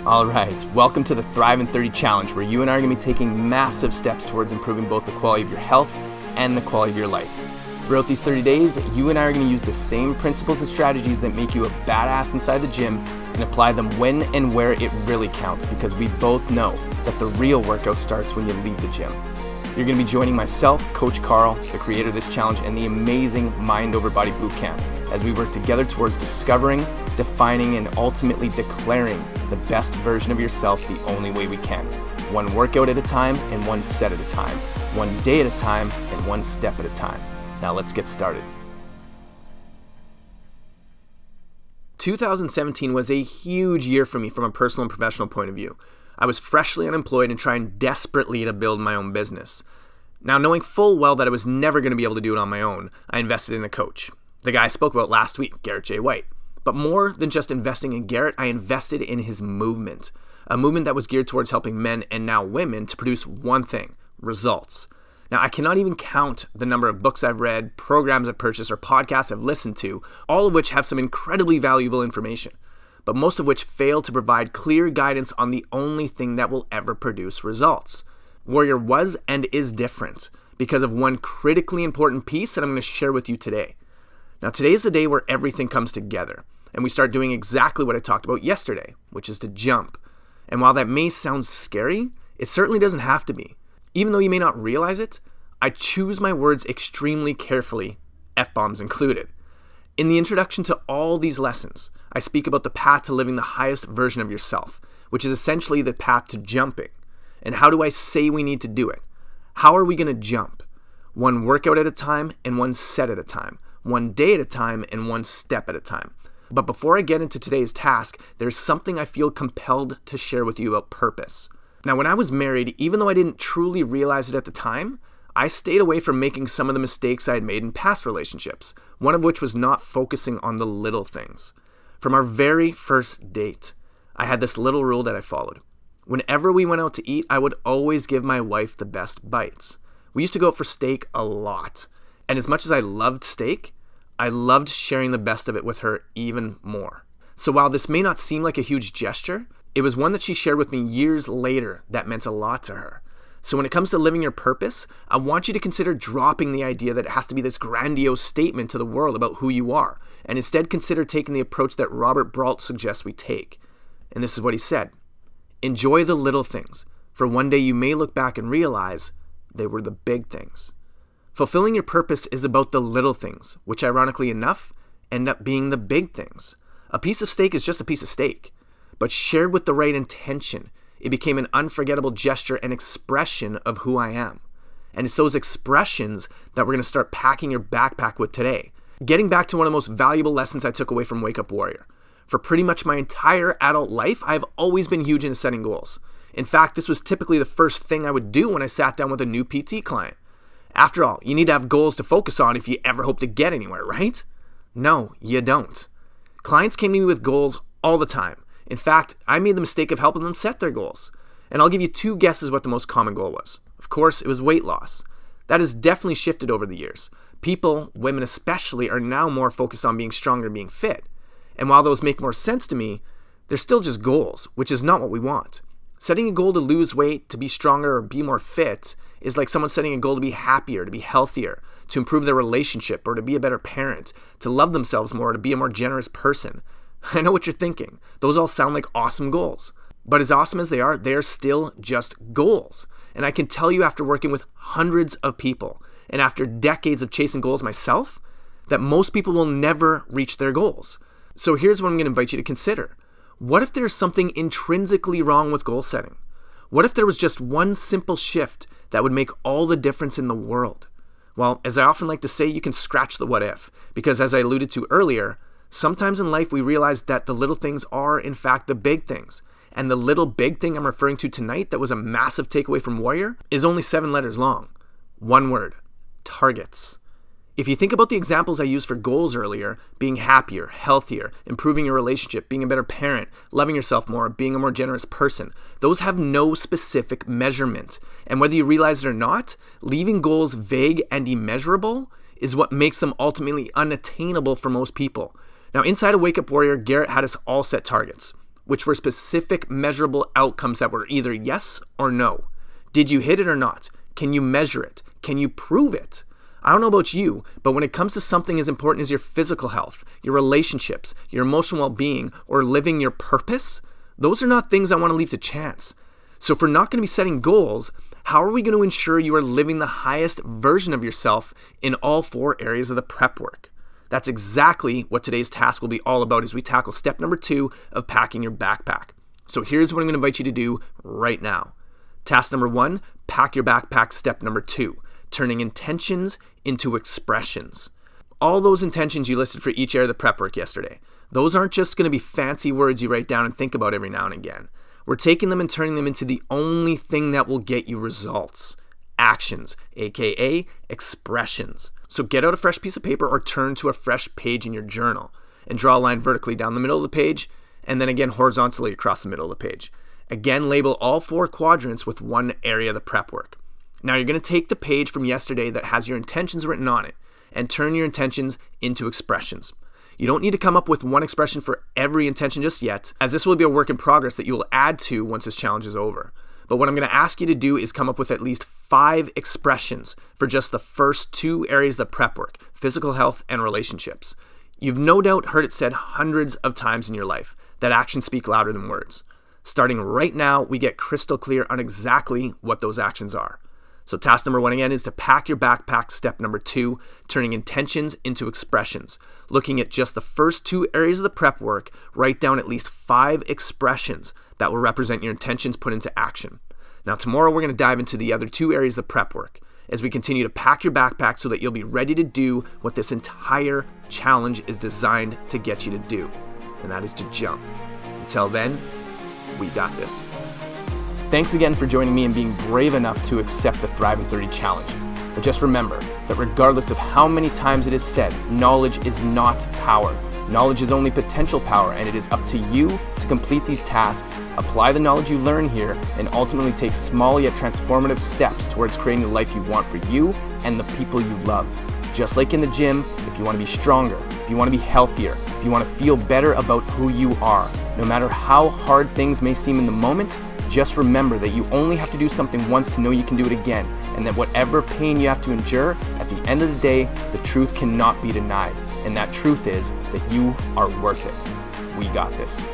All right, welcome to the Thrive in 30 Challenge, where you and I are going to be taking massive steps towards improving both the quality of your health and the quality of your life. Throughout these 30 days, you and I are going to use the same principles and strategies that make you a badass inside the gym and apply them when and where it really counts, because we both know that the real workout starts when you leave the gym. You're going to be joining myself, Coach Carl, the creator of this challenge, and the amazing Mind Over Body Bootcamp as we work together towards discovering, defining, and ultimately declaring the best version of yourself the only way we can. One workout at a time and one set at a time. One day at a time and one step at a time. Now let's get started. 2017 was a huge year for me from a personal and professional point of view. I was freshly unemployed and trying desperately to build my own business. Now, knowing full well that I was never going to be able to do it on my own, I invested in a coach. The guy I spoke about last week, Garrett J. White. But more than just investing in Garrett, I invested in his movement. A movement that was geared towards helping men and now women to produce one thing: results. Now, I cannot even count the number of books I've read, programs I've purchased, or podcasts I've listened to, all of which have some incredibly valuable information, but most of which fail to provide clear guidance on the only thing that will ever produce results. Warrior was and is different because of one critically important piece that I'm going to share with you today. Now, today is the day where everything comes together, and we start doing exactly what I talked about yesterday, which is to jump. And while that may sound scary, it certainly doesn't have to be. Even though you may not realize it, I choose my words extremely carefully, F-bombs included. In the introduction to all these lessons, I speak about the path to living the highest version of yourself, which is essentially the path to jumping. And how do I say we need to do it? How are we going to jump? One workout at a time and one set at a time. One day at a time and one step at a time. But before I get into today's task, there's something I feel compelled to share with you about purpose. Now, when I was married, even though I didn't truly realize it at the time, I stayed away from making some of the mistakes I had made in past relationships, one of which was not focusing on the little things. From our very first date, I had this little rule that I followed. Whenever we went out to eat, I would always give my wife the best bites. We used to go out for steak a lot. And as much as I loved steak, I loved sharing the best of it with her even more. So while this may not seem like a huge gesture, it was one that she shared with me years later that meant a lot to her. So when it comes to living your purpose, I want you to consider dropping the idea that it has to be this grandiose statement to the world about who you are, and instead consider taking the approach that Robert Brault suggests we take. And this is what he said: enjoy the little things, for one day you may look back and realize they were the big things. Fulfilling your purpose is about the little things, which ironically enough, end up being the big things. A piece of steak is just a piece of steak, but shared with the right intention, it became an unforgettable gesture and expression of who I am. And it's those expressions that we're going to start packing your backpack with today. Getting back to one of the most valuable lessons I took away from Wake Up Warrior. For pretty much my entire adult life, I've always been huge into setting goals. In fact, this was typically the first thing I would do when I sat down with a new PT client. After all, you need to have goals to focus on if you ever hope to get anywhere, right? No, you don't. Clients came to me with goals all the time. In fact, I made the mistake of helping them set their goals. And I'll give you two guesses what the most common goal was. Of course, it was weight loss. That has definitely shifted over the years. People, women especially, are now more focused on being stronger and being fit. And while those make more sense to me, they're still just goals, which is not what we want. Setting a goal to lose weight, to be stronger, or be more fit is like someone setting a goal to be happier, to be healthier, to improve their relationship, or to be a better parent, to love themselves more, to be a more generous person. I know what you're thinking. Those all sound like awesome goals. But as awesome as they are still just goals. And I can tell you, after working with hundreds of people and after decades of chasing goals myself, that most people will never reach their goals. So here's what I'm going to invite you to consider. What if there's something intrinsically wrong with goal setting? What if there was just one simple shift that would make all the difference in the world? Well, as I often like to say, you can scratch the what if, because as I alluded to earlier, sometimes in life we realize that the little things are in fact the big things. And the little big thing I'm referring to tonight that was a massive takeaway from Warrior is only 7 letters long. One word: targets. If you think about the examples I used for goals earlier, being happier, healthier, improving your relationship, being a better parent, loving yourself more, being a more generous person, those have no specific measurement. And whether you realize it or not, leaving goals vague and immeasurable is what makes them ultimately unattainable for most people. Now, inside of Wake Up Warrior, Garrett had us all set targets. which were specific measurable outcomes that were either yes or no. Did you hit it or not? Can you measure it? Can you prove it? I don't know about you, but when it comes to something as important as your physical health, your relationships, your emotional well-being, or living your purpose, those are not things I want to leave to chance. So if we're not going to be setting goals, how are we going to ensure you are living the highest version of yourself in all 4 areas of the prep work? That's exactly what today's task will be all about as we tackle step number 2 of packing your backpack. So here's what I'm going to invite you to do right now. Task number 1, pack your backpack. Step number 2, turning intentions into expressions. All those intentions you listed for each area of the prep work yesterday, those aren't just going to be fancy words you write down and think about every now and again. We're taking them and turning them into the only thing that will get you results. Actions, aka expressions. So get out a fresh piece of paper or turn to a fresh page in your journal and draw a line vertically down the middle of the page and then again horizontally across the middle of the page. Again, label all 4 quadrants with one area of the prep work. Now you're going to take the page from yesterday that has your intentions written on it and turn your intentions into expressions. You don't need to come up with one expression for every intention just yet, as this will be a work in progress that you will add to once this challenge is over. But what I'm going to ask you to do is come up with at least 5 expressions for just the first 2 areas of the prep work, physical health and relationships. You've no doubt heard it said hundreds of times in your life that actions speak louder than words. Starting right now, we get crystal clear on exactly what those actions are. So task number 1 again is to pack your backpack. Step number 2, turning intentions into expressions. Looking at just the first 2 areas of the prep work, write down at least 5 expressions that will represent your intentions put into action. Now tomorrow we're going to dive into the other 2 areas of the prep work as we continue to pack your backpack so that you'll be ready to do what this entire challenge is designed to get you to do, and that is to jump. Until then, we got this. Thanks again for joining me and being brave enough to accept the Thrive in 30 challenge. But just remember that regardless of how many times it is said, knowledge is not power. Knowledge is only potential power, and it is up to you to complete these tasks, apply the knowledge you learn here, and ultimately take small yet transformative steps towards creating the life you want for you and the people you love. Just like in the gym, if you want to be stronger, if you want to be healthier, if you want to feel better about who you are, no matter how hard things may seem in the moment, just remember that you only have to do something once to know you can do it again, and that whatever pain you have to endure, at the end of the day, the truth cannot be denied. And that truth is that you are worth it. We got this.